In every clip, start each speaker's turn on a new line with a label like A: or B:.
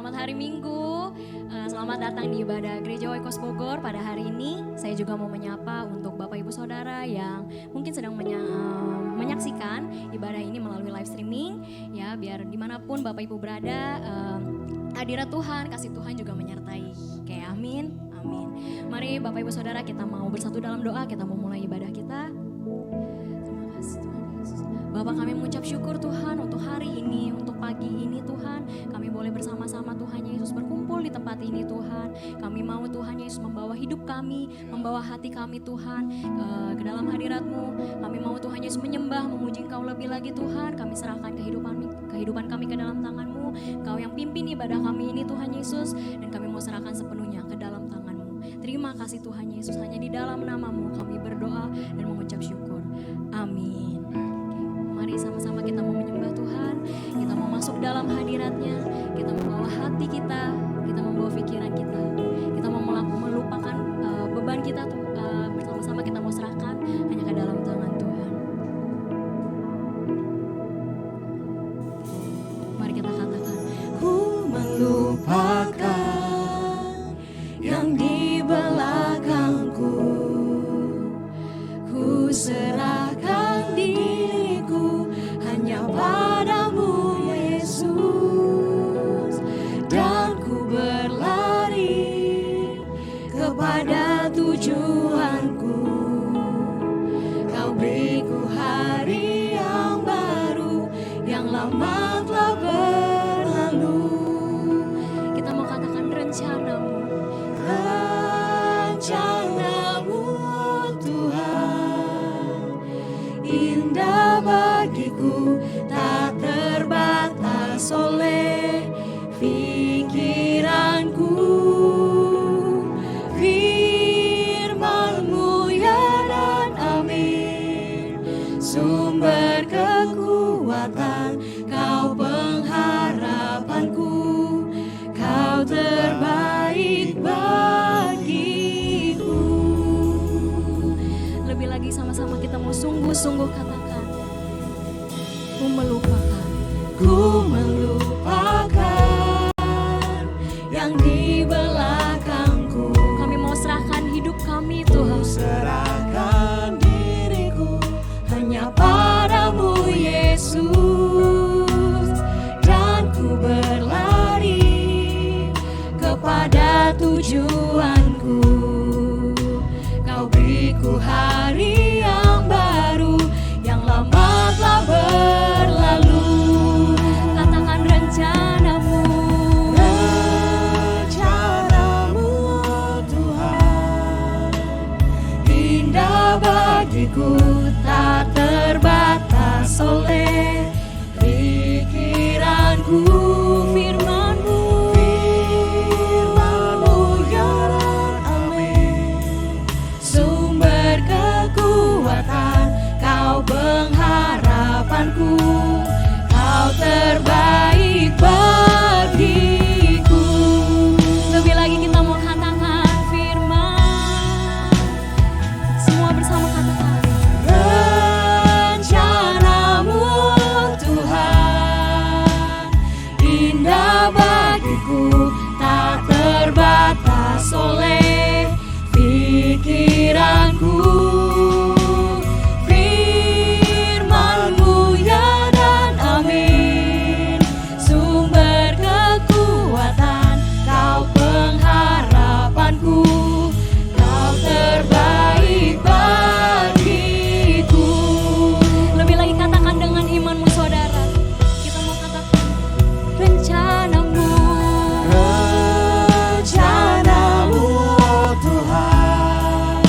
A: Selamat hari Minggu, selamat datang di ibadah Gereja Oikos Bogor. Pada hari ini saya juga mau menyapa untuk Bapak Ibu Saudara yang mungkin sedang menyaksikan ibadah ini melalui live streaming. Ya, biar dimanapun Bapak Ibu berada, hadirat Tuhan, kasih Tuhan juga menyertai. Oke, amin, amin. Mari Bapak Ibu Saudara, kita mau bersatu dalam doa, kita mau mulai ibadah kita. Terima kasih Tuhan Yesus. Bapak, kami mengucap syukur Tuhan untuk hari ini, untuk pagi ini Tuhan. Kami boleh bersama-sama Tuhan Yesus berkumpul di tempat ini Tuhan. Kami mau Tuhan Yesus membawa hidup kami, membawa hati kami Tuhan ke dalam hadirat-Mu. Kami mau Tuhan Yesus menyembah, memuji Engkau lebih lagi Tuhan. Kami serahkan kehidupan kami ke dalam tangan-Mu. Engkau yang pimpin ibadah kami ini Tuhan Yesus. Dan kami mau serahkan sepenuhnya ke dalam tangan-Mu. Terima kasih Tuhan Yesus, hanya di dalam nama-Mu kami berdoa dan mengucap syukur. Amin. Mari sama-sama kita mau menyembah Tuhan, kita mau masuk dalam hadirat-Nya, kita membawa hati kita membawa pikiran kita mau melupakan beban kita bersama-sama kita mau serahkan hanya ke dalam tangan Tuhan. Mari kita katakan, ku melupakan yang di belakangku, ku serahkan diriku hanya padamu Yesus, dan ku berlari kepada tujuanku. Kau beriku hari yang baru, yang lama telah berlalu. Kita mau katakan rencanamu, rencanamu Tuhan, indah bagiku, tak terbatas oleh pikiranku. Firman-Mu ya dan amin, sumber kekuatan, Kau pengharapanku, Kau terbaik bagiku. Lebih lagi sama-sama kita mau sungguh-sungguh katakan, ku melupakan yang di belakangku. Kami mau serahkan hidup kami Tuhan, serahkan diriku hanya padamu Yesus, dan ku berlari kepada tujuanku. Kau beriku hari yang baru, yang lama telah berlalu. Katakan rencanamu Tuhan, indah bagiku, tak terbatas oleh pikiranku. Firman-Mu ya dan amin, sumber kekuatan, Kau pengharapanku, Kau terbaik bagiku. Lebih lagi kita mau katakan firman, semua bersama katakan, rencanamu Tuhan, indah bagiku, tak terbatas oleh pikiranku. Firman-Mu ya dan amin, sumber kekuatan, Kau pengharapanku, Kau terbaik bagiku. Lebih lagi katakan dengan imanmu saudara, kita mau katakan rencanamu Tuhan,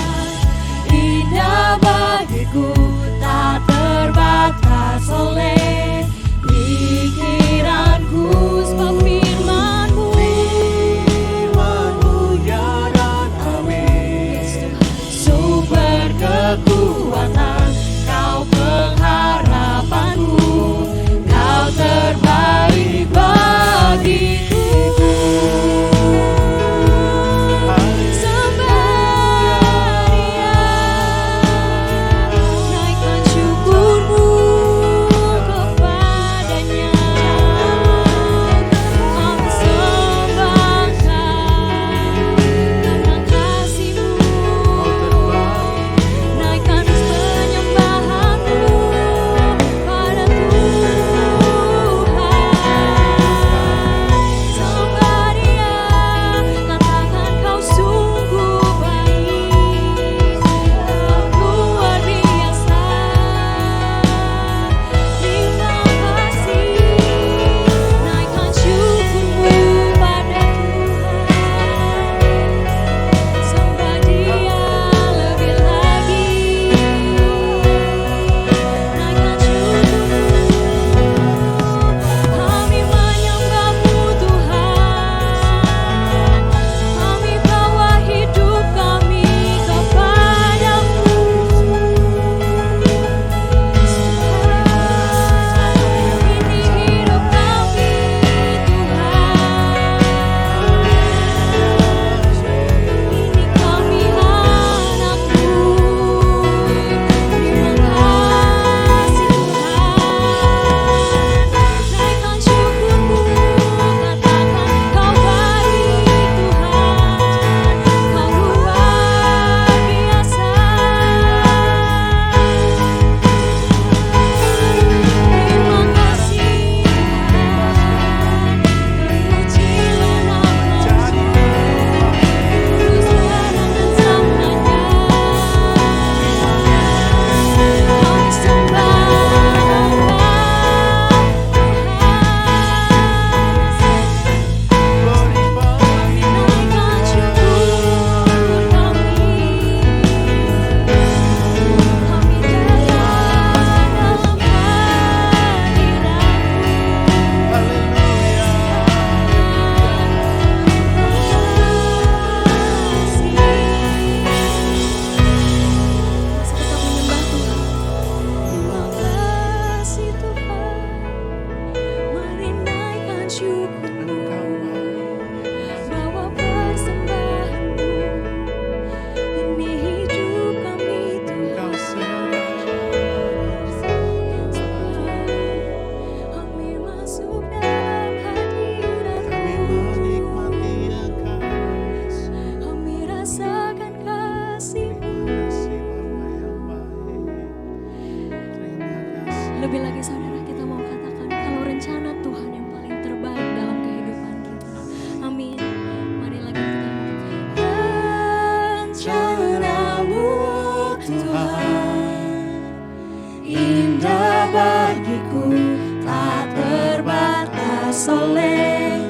A: berbatas oleh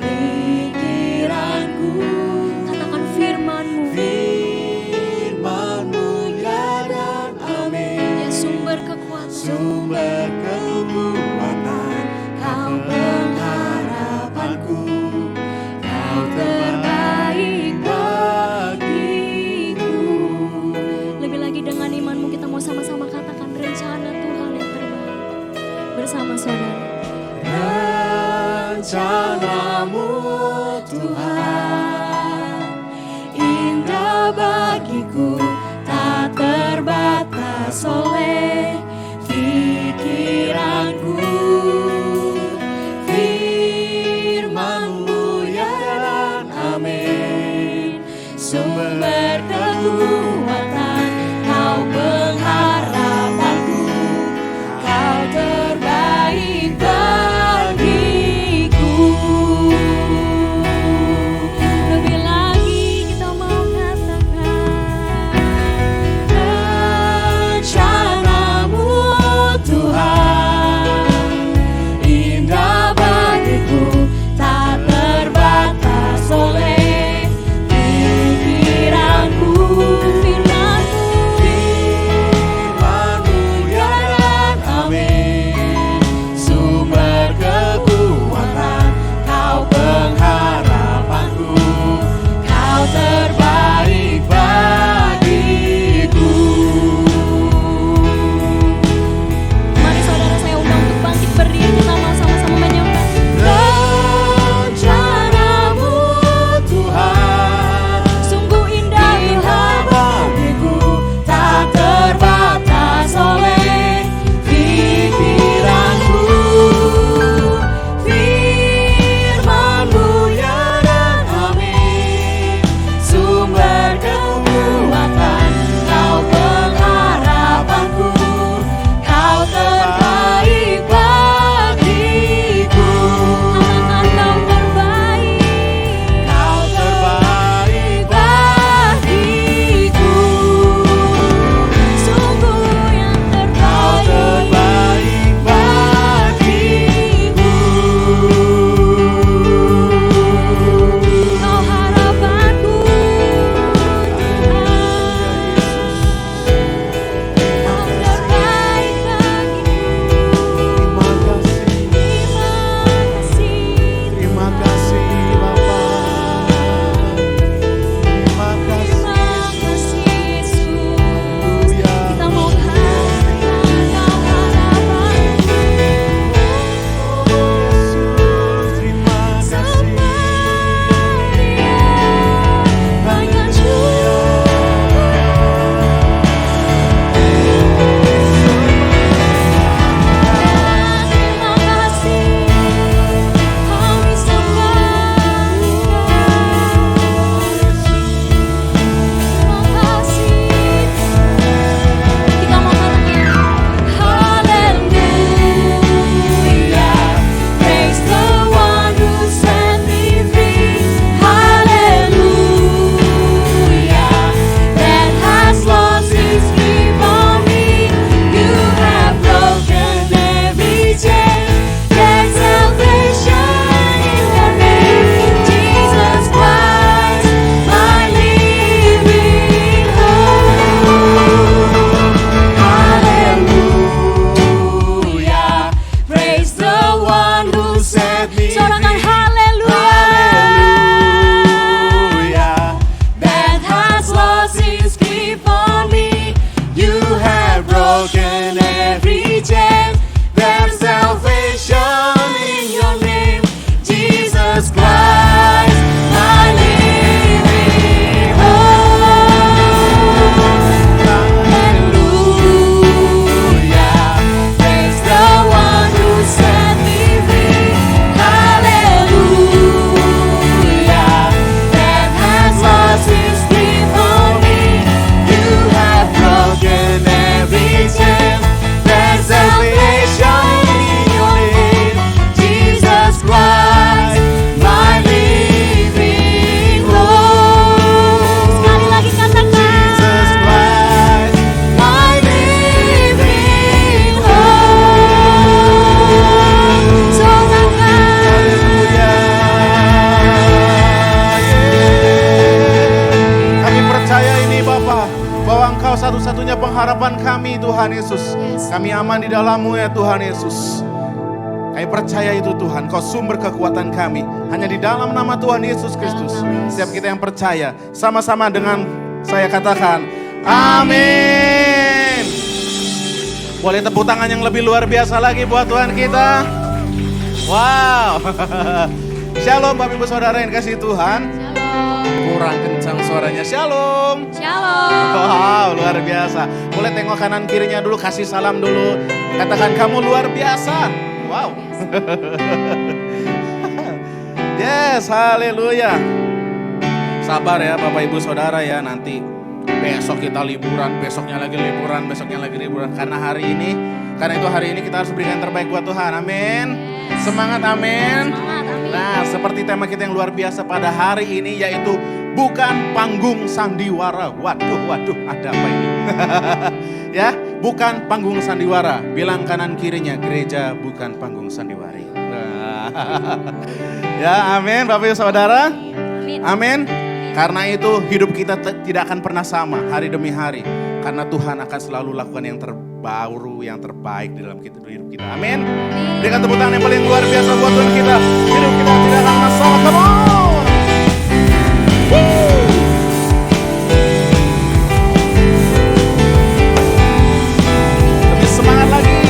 A: pikiranku. Katakan firman-Mu,
B: Firman-Mu ya dan amin.
A: ya sumber kekuatan,
B: Sumber kekuatan, Kau pengharapanku, Kau terbaik bagiku.
A: Lebih lagi dengan imanmu kita mau sama-sama katakan rencana Tuhan yang terbaik bersama saudara.
B: Rencana-Mu Tuhan indah bagiku, tak terbatas oleh pikiranku. Firman-Mu ya dan amin. Sumber kekuatan, Kau pengharapanku, Kau terbaik bagiku.
A: Lebih lagi kita mau katakan
B: Rencana-Mu kami Tuhan Yesus.
A: Yes.
B: Kami aman di dalam-Mu ya Tuhan Yesus. Kami percaya itu Tuhan, Kau sumber kekuatan kami. Hanya di dalam nama Tuhan Yesus Kristus. Setiap kita yang percaya, sama-sama dengan saya katakan, amin. Boleh tepuk tangan yang lebih luar biasa lagi buat Tuhan kita. Wow. Shalom Bapak Ibu Saudara yang kasih Tuhan.
A: Shalom.
B: Kurang kencang suaranya. Shalom.
A: Shalom.
B: Wow, luar biasa. Boleh tengok kanan kirinya dulu, kasih salam dulu. Katakan kamu luar biasa. Wow. Yes, haleluya. Sabar ya Bapak Ibu Saudara ya, nanti besok kita liburan, besoknya lagi liburan, besoknya lagi liburan. Karena itu hari ini kita harus berikan yang terbaik buat Tuhan. Amin. Semangat, amin.
A: Semangat, amin.
B: Nah, seperti tema kita yang luar biasa pada hari ini, yaitu bukan panggung sandiwara. Waduh, ada apa ini? Ya, bukan panggung sandiwara. Bilang kanan kirinya, gereja bukan panggung sandiwara. Ya, amin Bapak Ibu Saudara.
A: Amin.
B: Amin. Karena itu hidup kita tidak akan pernah sama hari demi hari. Karena Tuhan akan selalu lakukan yang terbaru, yang terbaik di dalam hidup kita. Amin. Berikan tepuk tangan yang paling luar biasa buat Tuhan kita. Hidup kita tidak akan pernah sama. Come on. Woo. Lebih semangat lagi.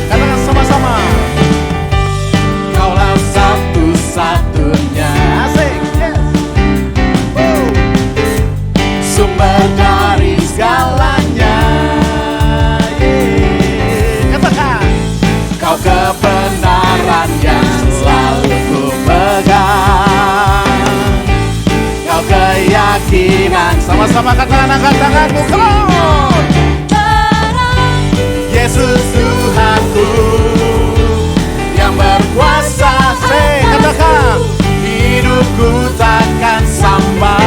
B: Katakan sama-sama. Kaulah satu-satunya. Asik. Yes. Woo. Sumber dari segalanya. Yeah. Katakan. Kau kebenaran yang selalu ku pegang. Kau keyakinan. Sama-sama katakan, angkat tanganmu. Come on. Yesus Tuhanku yang berkuasa. Say, katakan. Hidupku takkan sampai.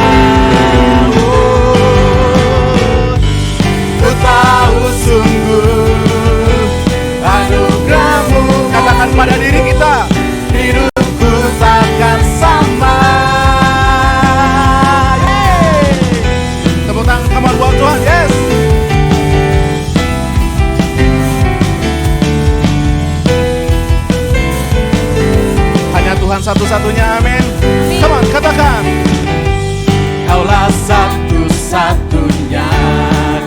B: Ku tahu sungguh anugerah-Mu. Katakan pada diri kita, hidupku takkan sama. Yeay. Tepuk tangan come on buat Tuhan. Yes. Hanya Tuhan satu-satunya. Amin. Come on, katakan. Kaulah satu-satunya,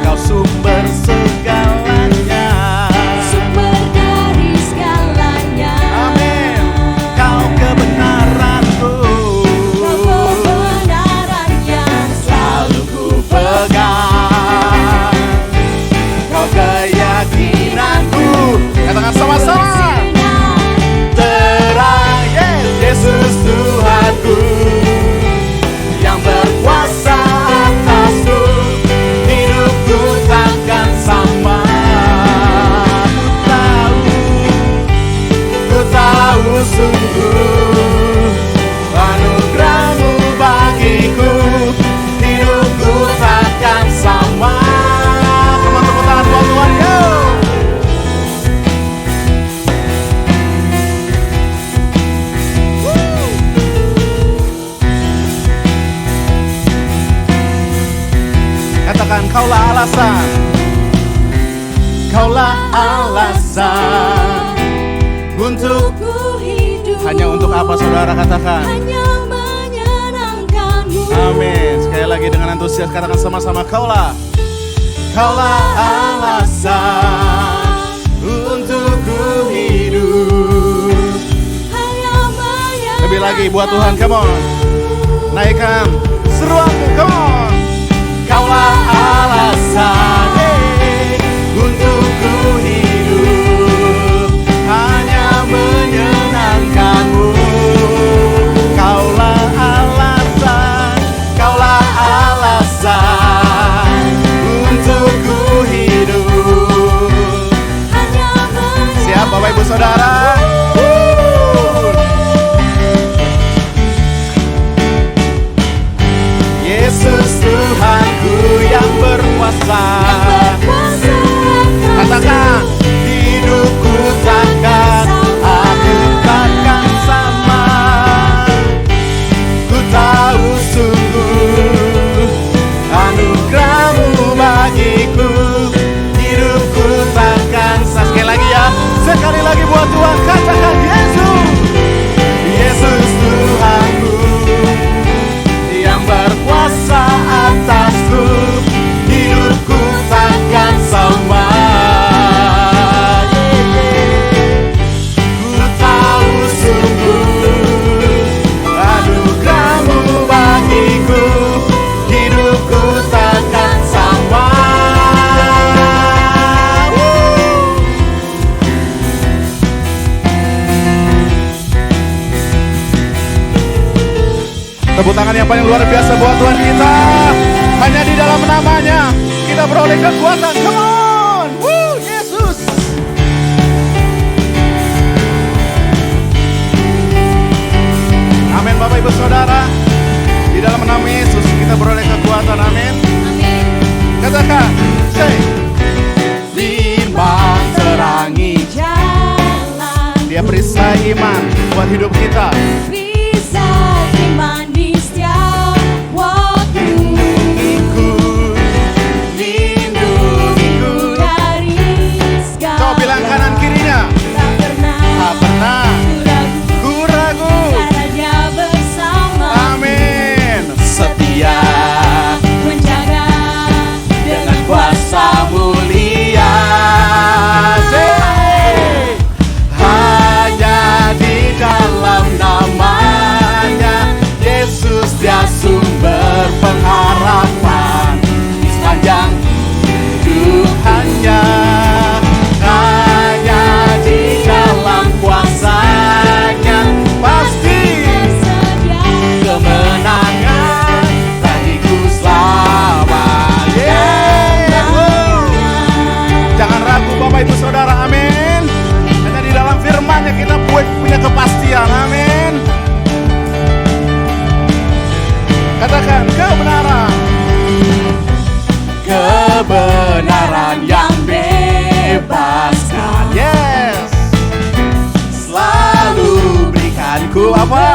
B: Kau sumber segalanya.
A: Sumber dari segalanya.
B: Amin. Kau kebenaranku.
A: Kau kebenaran yang
B: Selalu ku pegang. Kau keyakinanku. Katakan sama-sama. Terang, yes, Yesus Tuhanku yang berkuasa atasku. Hidupku takkan sama. Ku tahu sungguh anugerah-Mu bagiku. Hidupku takkan sama. Teman tepuk tangan buat Tuhan, yo. Katakan, Kaulah alasan. Kaulah alasan untuk.
A: ku hidup.
B: Hanya untuk apa saudara katakan?
A: Hanya menyenangkan-Mu.
B: Amin. Sekali lagi dengan antusias katakan sama-sama, Kaulah alasan untuk ku hidup.
A: Hanya menyenangkan-Mu.
B: Lebih lagi buat Tuhan, come on. Naikkan seruanmu, come on. Kaulah alasan untuk ku hidup. Hanya menyenangkan-Mu. Kaulah alasan untuk ku hidup.
A: Hanya menyenangkan-Mu.
B: Siap Bapak Ibu Saudara? Yesus Tepuk tangan yang paling luar biasa buat Tuhan kita. Hanya di dalam namanya kita beroleh kekuatan. Come on, woo, Yesus. Amin Bapak Ibu Saudara. Di dalam nama Yesus kita beroleh kekuatan. Amin.
A: Amin.
B: Katakan, say. Firman terangi
A: Jalan.
B: Dia perisai iman buat hidup kita.
A: Bisa iman di setiap waktu.
B: Ikut,
A: Lindungiku dari segala.
B: kau bilang kanan kirinya.
A: Tak pernah
B: Tak pernah
A: ku ragu,
B: ku ragu.
A: karena Dia bersama.
B: Amin. Setia
A: Menjaga
B: dengan kuasa mulia. Say. Hanya di dalam namanya Yesus dia sumber pengharapan sepanjang Tuhannya. Hanya di dalam kuasanya pasti
A: tersedia
B: kemenangan bagiku selama. Yeah. Jangan ragu Bapak Ibu Saudara, amin. Hanya di dalam firman-Nya kita punya kepastian, amin. Katakan kebenaran. Kebenaran yang bebaskan. Yes. Selalu berikanku apa?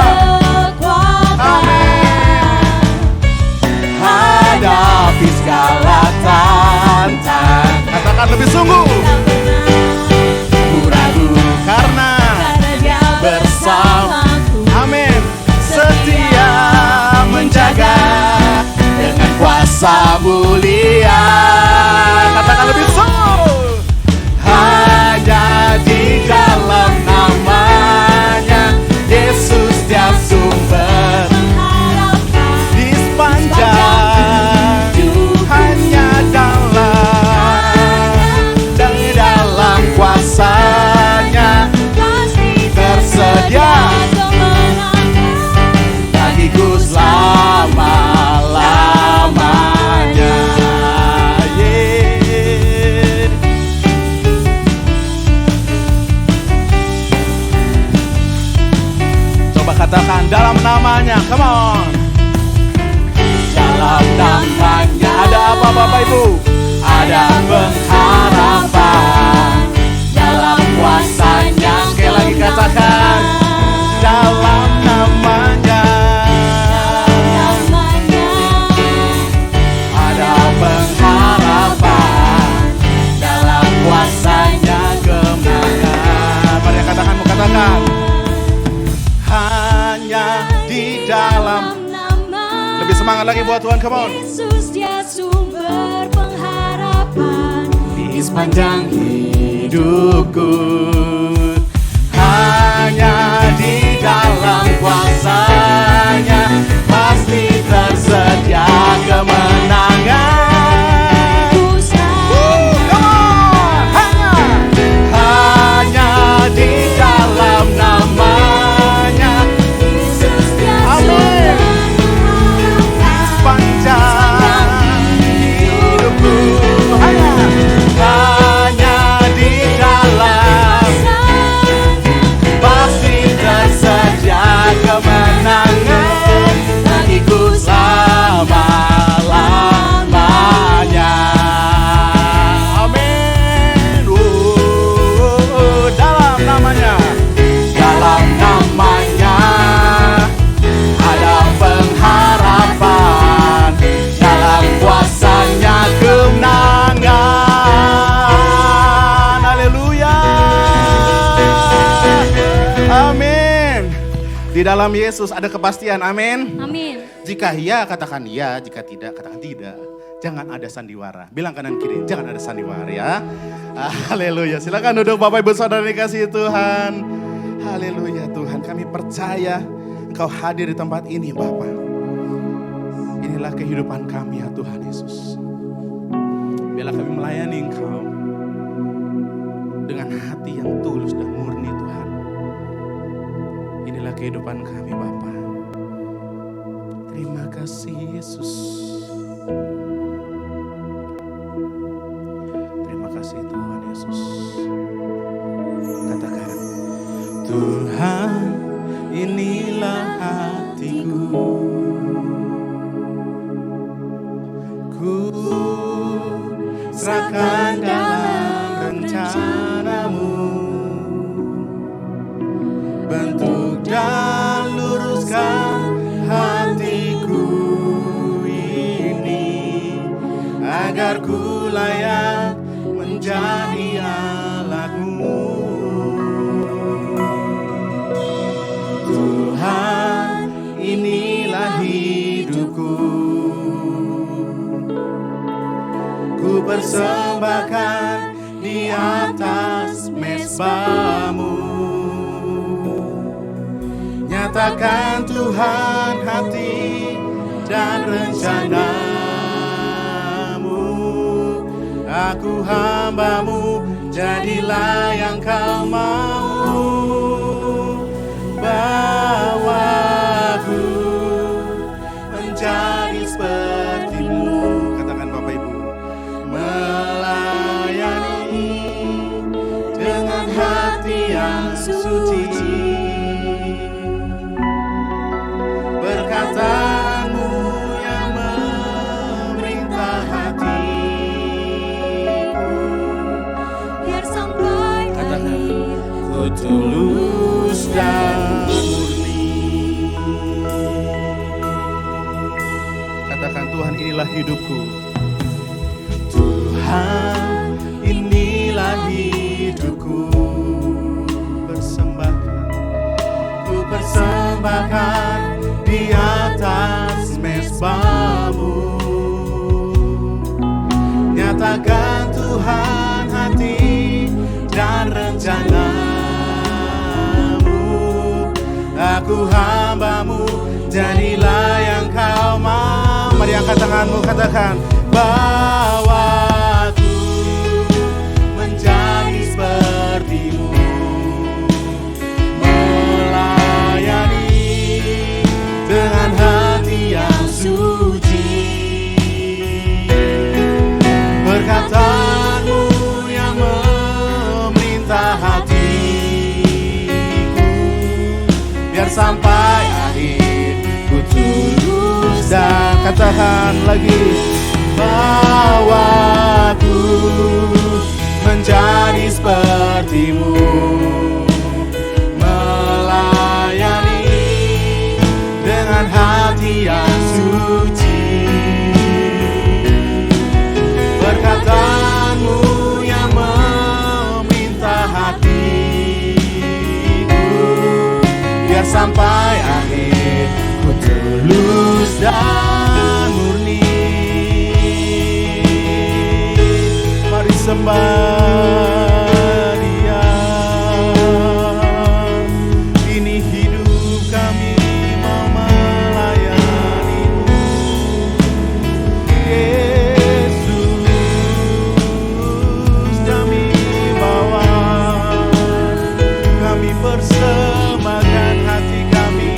A: kekuatan.
B: Hadapi segala tantangan. Katakan lebih sungguh.
A: Tak pernah
B: Ku ragu karena
A: karena Dia bersamaku.
B: amin. Setia menjaga dengan kuasa mulia. Katakan lebih sungguh. Hanya di dalam namanya Yesus dia sumber
A: Harapan
B: di sepanjang hanya dalam kuasanya
A: pasti
B: tersedia
A: kemenangan.
B: bagiku selama-lamanya. Yeah. Coba katakan dalam namanya, come on. Dalam namanya ada apa Bapak Ibu? Ada pengharapan. Dalam kuasanya, sekali lagi katakan. Dalam namanya ada pengharapan. Dalam kuasanya kemenangan. Mari katakan, mau katakan. Hanya di dalam. Lebih semangat lagi buat Tuhan, come on.
A: Yesus dia sumber pengharapan.
B: Di sepanjang hidupku hanya di dalam kuasanya pasti tersedia kemenangan.
A: Ku sayang
B: Come on. Hanya di dalam namanya
A: Yesus dia
B: Amin.
A: sumber
B: sepanjang hidupku hanya di dalam pasti tersedia kemenangan bagiku selama-lamanya. Amin. Dalam namanya ada pengharapan. Dalam kuasanya kemenangan. Haleluya. Amin. Di dalam Yesus ada kepastian. Amin.
A: Amin.
B: Jika iya katakan iya, jika tidak katakan tidak. Jangan ada sandiwara. Bilang kanan kiri, jangan ada sandiwara ya. Haleluya. Silakan duduk Bapak Ibu Saudara dikasihi Tuhan. Haleluya Tuhan, kami percaya Engkau hadir di tempat ini Bapa. Inilah kehidupan kami ya Tuhan Yesus. Biarlah kami melayani Engkau dengan hati yang tulus dan murni Tuhan. Inilah kehidupan kami Bapa. Terima kasih Yesus. Terima kasih Tuhan Yesus. Katakan, Tuhan, inilah hatiku. Ku serahkan dalam rencanamu. Bentuk dan luruskan hatiku ini, agar ku layak menjadi alatmu. Tuhan, inilah hidupku. Ku persembahkan di atas mezbamu. Nyatakan Tuhan hati dan rencanamu. Aku hamba-Mu, jadilah yang Kau mau. Bawaku menjadi seperti-Mu. Katakan Bapak Ibu. Melayani dengan hati yang suci. Perkataanmu yang memerintah hatiku,
A: biar sampai akhir
B: ku tulus dan murni. Katakan, Tuhan, inilah hidupku. Tuhan, inilah hidupku. Ku persembahkan di atas mezbamu. Nyatakan Tuhan hati dan rencanamu. Aku hamba-Mu, jadilah yang Kau mau. Mari angkat tanganmu, katakan, bawaku menjadi seperti-Mu. Dengan hati yang suci, perkataanmu yang memerintah hatiku, biar sampai akhir ku tulus dan katakan lagi, bawaku menjadi seperti-Mu. Dengan hati yang suci, perkataanmu yang meminta hatiku, biar sampai akhir ku tulus dan murni. Mari sembah Dia. Ini hidup kami persembahkan hati kami.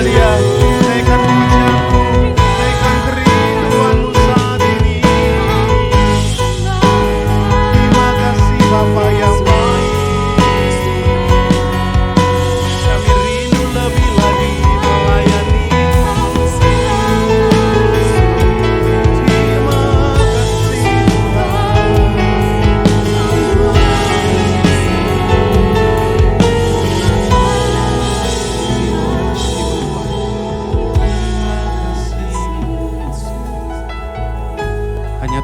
B: Dia naikkan pujianmu, naikkan kerinduanmu saat ini. Terima kasih Bapa yang baik. Kami rindu lebih lagi melayani. Terima kasih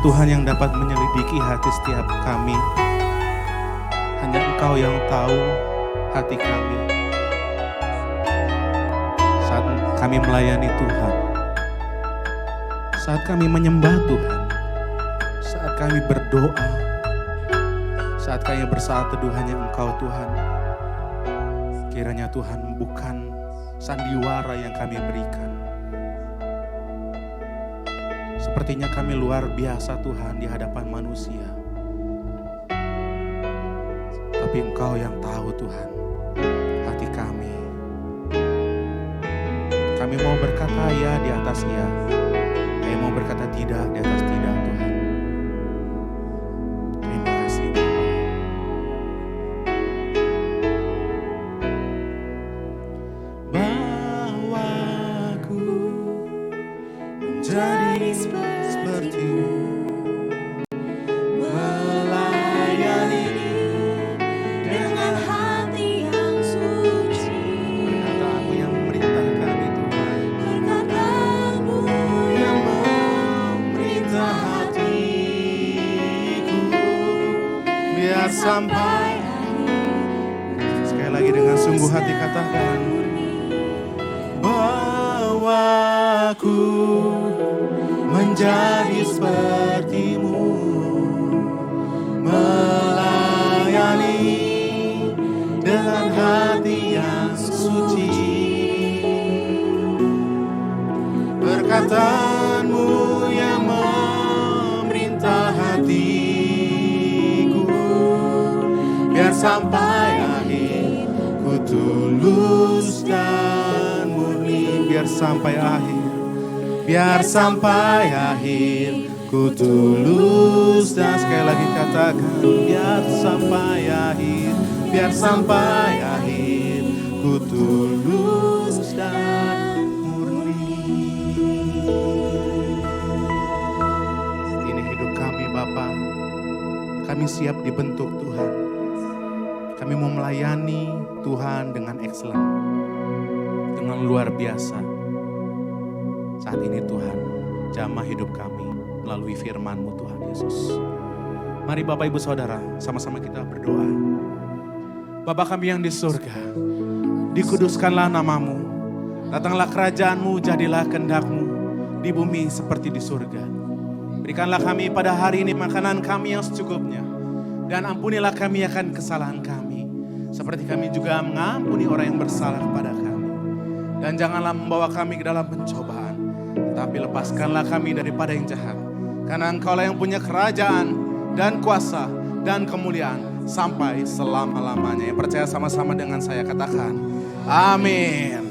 B: Tuhan yang dapat menyelidiki hati setiap kami. Hanya Engkau yang tahu hati kami. Saat kami melayani Tuhan, saat kami menyembah Tuhan, saat kami berdoa, saat kami bersaat teduh hanya Engkau Tuhan. Kiranya Tuhan bukan sandiwara yang kami berikan. Sepertinya kami luar biasa Tuhan di hadapan manusia. Tapi Engkau yang tahu Tuhan hati kami. Kami mau berkata ya di atas ya. Kami mau berkata tidak di atas tidak Tuhan. Terima kasih Bapa. Bawaku menjadi seperti-Mu, melayani dengan hati yang suci. Perkataanmu yang memerintah kami Tuhan, perkataanmu yang memerintah hatiku, biar sampai sekali lagi dengan sungguh hati katakan, bawaku menjadi seperti-Mu, melayani dengan hati yang suci. Perkataanmu yang memerintah hatiku, biar sampai akhir ku tulus dan murni. Biar sampai akhir, biar sampai akhir ku tulus dan sekali lagi katakan, biar sampai akhir, biar sampai akhir ku tulus dan murni. Ini hidup kami Bapa, kami siap dibentuk Tuhan. Kami mau melayani Tuhan dengan excellent, dengan luar biasa. Saat ini Tuhan, jamah hidup kami melalui firman-Mu Tuhan Yesus. Mari Bapak Ibu Saudara, sama-sama kita berdoa. Bapa kami yang di surga, dikuduskanlah nama-Mu. Datanglah kerajaan-Mu, jadilah kehendak-Mu di bumi seperti di surga. Berikanlah kami pada hari ini makanan kami yang secukupnya. Dan ampunilah kami akan kesalahan kami, seperti kami juga mengampuni orang yang bersalah kepada kami. Dan janganlah membawa kami ke dalam pencobaan, tetapi lepaskanlah kami daripada yang jahat. Karena Engkaulah yang punya kerajaan dan kuasa dan kemuliaan sampai selama-lamanya. Yang percaya sama-sama dengan saya katakan, amin.